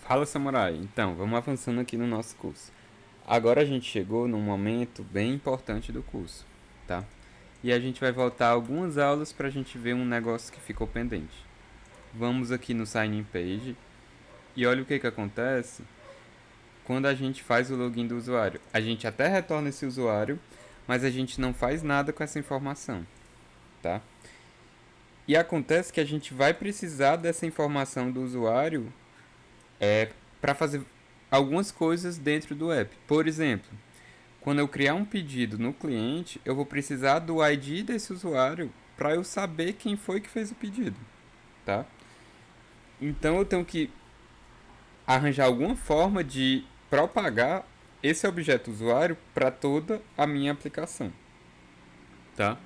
Fala, Samurai. Então, vamos avançando aqui no nosso curso. Agora a gente chegou num momento bem importante do curso, tá? E a gente vai voltar algumas aulas para a gente ver um negócio que ficou pendente. Vamos aqui no Sign In Page e olha o que acontece quando a gente faz o login do usuário. A gente até retorna esse usuário, mas a gente não faz nada com essa informação, tá? E acontece que a gente vai precisar dessa informação do usuário para fazer algumas coisas dentro do app. Por exemplo, quando eu criar um pedido no cliente, eu vou precisar do ID desse usuário para eu saber quem foi que fez o pedido, tá? Então eu tenho que arranjar alguma forma de propagar esse objeto usuário para toda a minha aplicação, tá?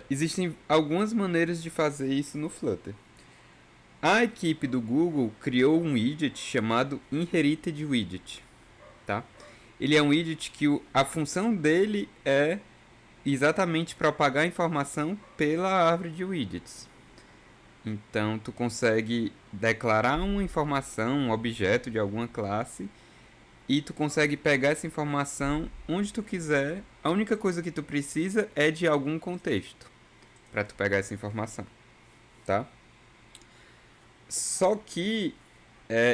Existem algumas maneiras de fazer isso no Flutter. A equipe do Google criou um widget chamado Inherited Widget, tá? Ele é um widget que a função dele é exatamente propagar informação pela árvore de widgets. Então, tu consegue declarar uma informação, um objeto de alguma classe, e tu consegue pegar essa informação onde tu quiser. A única coisa que tu precisa é de algum contexto para tu pegar essa informação, tá? Só que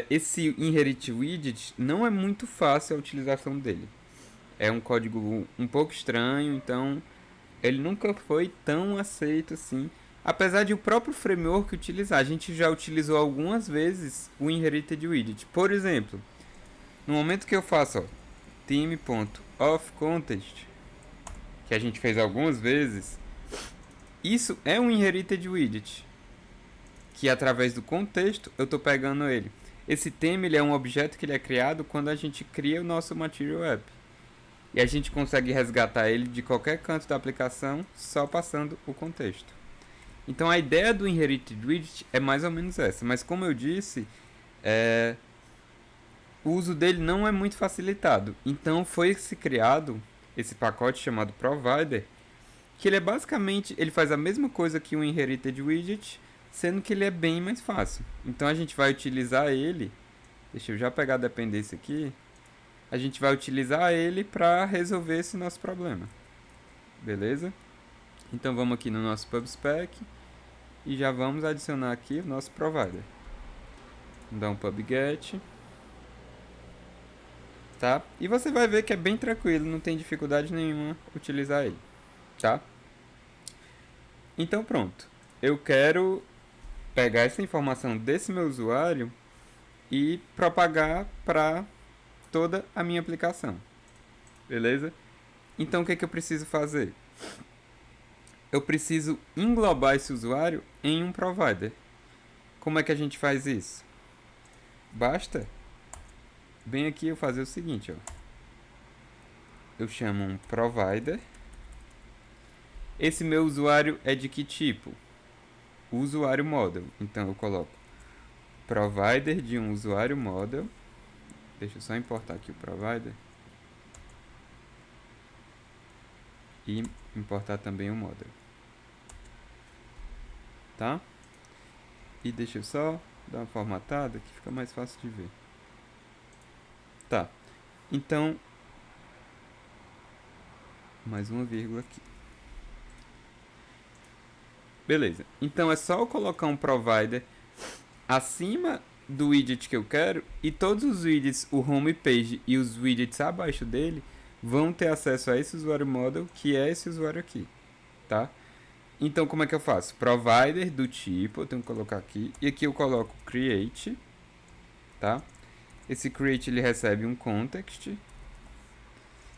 esse inherit widget não é muito fácil a utilização dele. É um código um pouco estranho, então ele nunca foi tão aceito assim. Apesar de o próprio framework utilizar, a gente já utilizou algumas vezes o inherited widget. Por exemplo, no momento que eu faço theme.offContext, que a gente fez algumas vezes, isso é um inherited widget, que através do contexto eu estou pegando ele. Esse theme ele é um objeto que ele é criado quando a gente cria o nosso Material App. E a gente consegue resgatar ele de qualquer canto da aplicação só passando o contexto. Então a ideia do Inherited Widget é mais ou menos essa, mas como eu disse, o uso dele não é muito facilitado. Então foi se criado esse pacote chamado Provider, que ele é basicamente, ele faz a mesma coisa que o Inherited Widget, sendo que ele é bem mais fácil. Então a gente vai utilizar ele, deixa eu já pegar a dependência aqui, a gente vai utilizar ele para resolver esse nosso problema. Beleza? Então vamos aqui no nosso PubSpec e já vamos adicionar aqui o nosso provider. Vamos dar um pubget. Tá? E você vai ver que é bem tranquilo, não tem dificuldade nenhuma utilizar ele. Tá? Então pronto. Eu quero pegar essa informação desse meu usuário e propagar para toda a minha aplicação. Beleza? Então o que eu preciso fazer? Eu preciso englobar esse usuário em um provider. Como é que a gente faz isso? Basta bem aqui eu fazer o seguinte, ó. Eu chamo um provider. Esse meu usuário é de que tipo? O usuário model. Então eu coloco provider de um usuário model. Deixa eu só importar aqui o provider. E importar também o model. Tá? E deixa eu só dar uma formatada que fica mais fácil de ver. Tá. Então, mais uma vírgula aqui. Beleza. Então é só eu colocar um provider acima do widget que eu quero e todos os widgets, o home page e os widgets abaixo dele vão ter acesso a esse usuário model, que é esse usuário aqui, tá? Então como é que eu faço? Provider do tipo, eu tenho que colocar aqui, e aqui eu coloco create, tá? Esse create ele recebe um context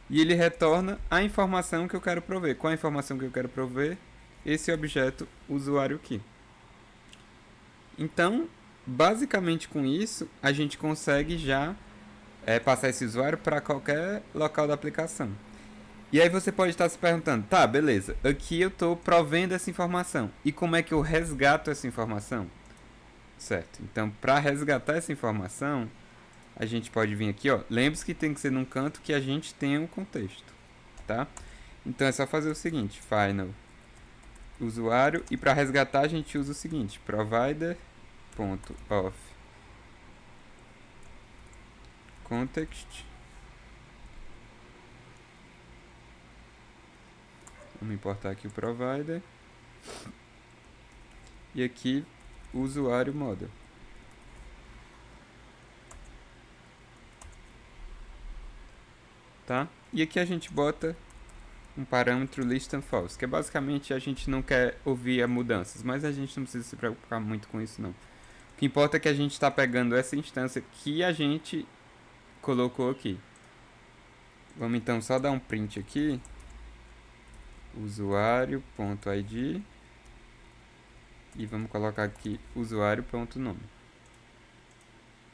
e ele retorna a informação que eu quero prover. Qual a informação que eu quero prover? Esse objeto usuário aqui. Então, basicamente com isso, a gente consegue já passar esse usuário para qualquer local da aplicação. E aí você pode estar se perguntando, tá, beleza, aqui eu estou provendo essa informação. E como é que eu resgato essa informação? Certo, então para resgatar essa informação, a gente pode vir aqui, ó. Lembre-se que tem que ser num canto que a gente tenha um contexto, tá? Então é só fazer o seguinte, final usuário, e para resgatar a gente usa o seguinte, provider.off context. Vamos importar aqui o provider. E aqui o usuário model. Tá? E aqui a gente bota um parâmetro list and false, que é basicamente a gente não quer ouvir as mudanças, mas a gente não precisa se preocupar muito com isso não. O que importa é que a gente está pegando essa instância que a gente colocou aqui. Vamos então só dar um print aqui. Usuário.id e vamos colocar aqui usuário.nome.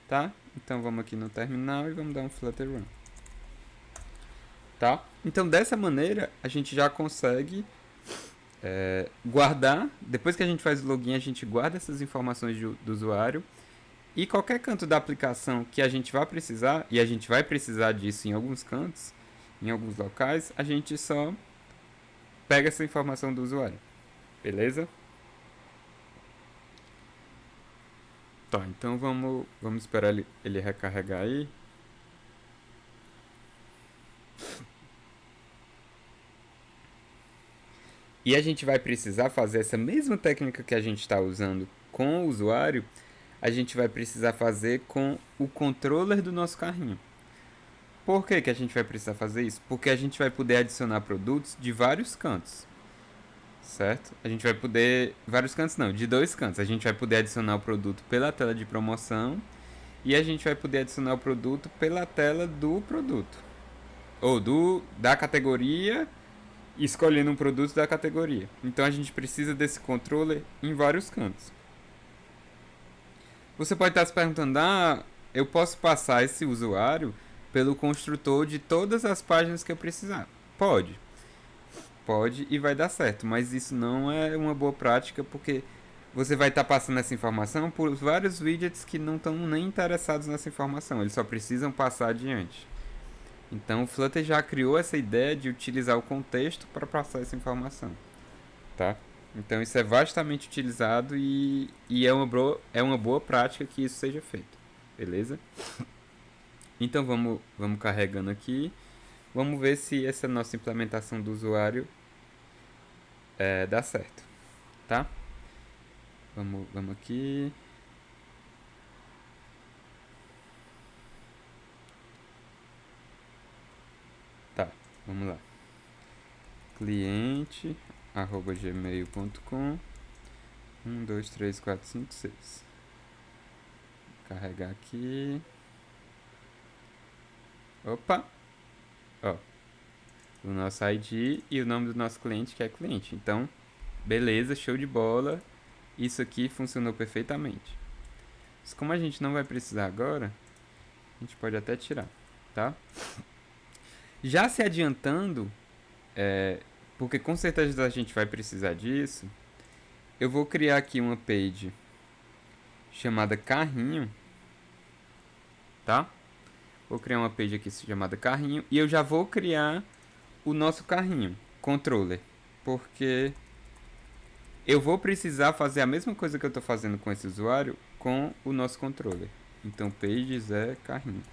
Tá? Então vamos aqui no terminal e vamos dar um flutter run. Tá? Então dessa maneira a gente já consegue guardar, depois que a gente faz o login, a gente guarda essas informações do usuário e qualquer canto da aplicação que a gente vai precisar, e a gente vai precisar disso em alguns cantos, em alguns locais, a gente só pega essa informação do usuário. Beleza? Tá, então vamos esperar ele recarregar aí. E a gente vai precisar fazer essa mesma técnica que a gente está usando com o usuário, a gente vai precisar fazer com o controller do nosso carrinho. Por que a gente vai precisar fazer isso? Porque a gente vai poder adicionar produtos de vários cantos. Certo? A gente vai poder... Vários cantos não, de 2 cantos. A gente vai poder adicionar o produto pela tela de promoção e a gente vai poder adicionar o produto pela tela do produto. Ou da categoria, escolhendo um produto da categoria. Então a gente precisa desse controller em vários cantos. Você pode estar se perguntando, eu posso passar esse usuário pelo construtor de todas as páginas que eu precisar. Pode e vai dar certo, mas isso não é uma boa prática porque você vai estar passando essa informação por vários widgets que não estão nem interessados nessa informação, eles só precisam passar adiante. Então o Flutter já criou essa ideia de utilizar o contexto para passar essa informação, tá? Então isso é vastamente utilizado e é uma boa prática que isso seja feito, beleza? Então vamos carregando aqui. Vamos ver se essa nossa implementação do usuário dá certo, tá? Vamos aqui. Tá, vamos lá. Cliente @gmail.com 1, 2, 3, 4, 5, 6. Carregar aqui. Opa! Ó, o nosso ID e o nome do nosso cliente, que é cliente. Então, beleza, show de bola. Isso aqui funcionou perfeitamente. Mas como a gente não vai precisar agora, a gente pode até tirar, tá? Já se adiantando, porque com certeza a gente vai precisar disso, eu vou criar aqui uma page chamada carrinho, tá? Vou criar uma page aqui chamada carrinho e eu já vou criar o nosso carrinho, controller, porque eu vou precisar fazer a mesma coisa que eu estou fazendo com esse usuário com o nosso controller. Então pages é carrinho.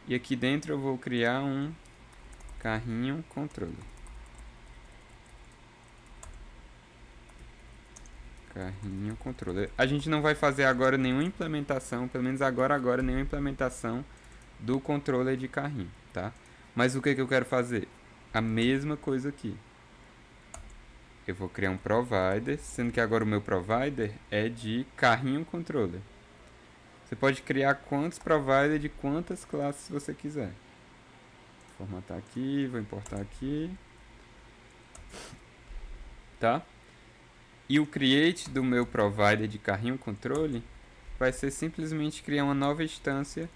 E aqui dentro eu vou criar um carrinho controller. Carrinho controller. A gente não vai fazer agora nenhuma implementação, pelo menos agora nenhuma implementação do controller de carrinho, tá? Mas o que eu quero fazer? A mesma coisa aqui. Eu vou criar um provider, sendo que agora o meu provider é de carrinho controller. Você pode criar quantos providers de quantas classes você quiser. Vou formatar aqui, vou importar aqui. Tá? E o create do meu provider de carrinho controle vai ser simplesmente criar uma nova instância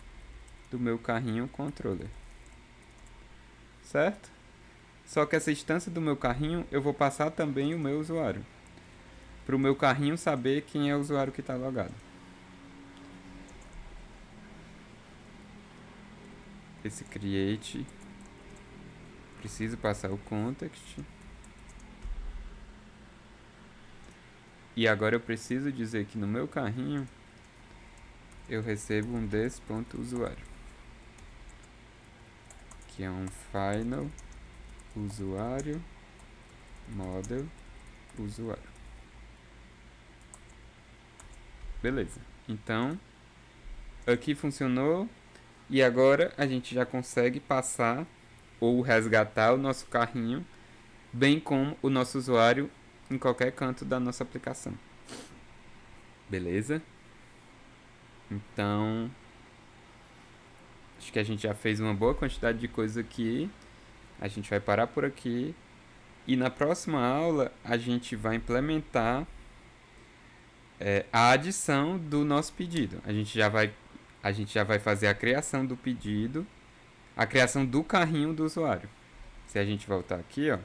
do meu carrinho controller. Certo? Só que essa instância do meu carrinho eu vou passar também o meu usuário. Para o meu carrinho saber quem é o usuário que está logado. Esse create preciso passar o context. E agora eu preciso dizer que no meu carrinho eu recebo um des.usuário, que é um final usuário model usuário. Beleza. Então, aqui funcionou e agora a gente já consegue passar ou resgatar o nosso carrinho, bem como o nosso usuário em qualquer canto da nossa aplicação. Beleza? Então, acho que a gente já fez uma boa quantidade de coisas aqui. A gente vai parar por aqui. E na próxima aula, a gente vai implementar a adição do nosso pedido. A gente já vai fazer a criação do pedido, a criação do carrinho do usuário. Se a gente voltar aqui, ó,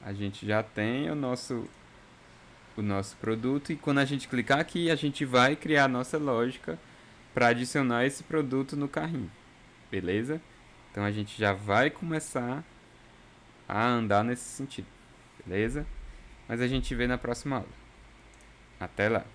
a gente já tem o nosso produto, e quando a gente clicar aqui, a gente vai criar a nossa lógica para adicionar esse produto no carrinho. Beleza? Então a gente já vai começar a andar nesse sentido. Beleza? Mas a gente vê na próxima aula. Até lá!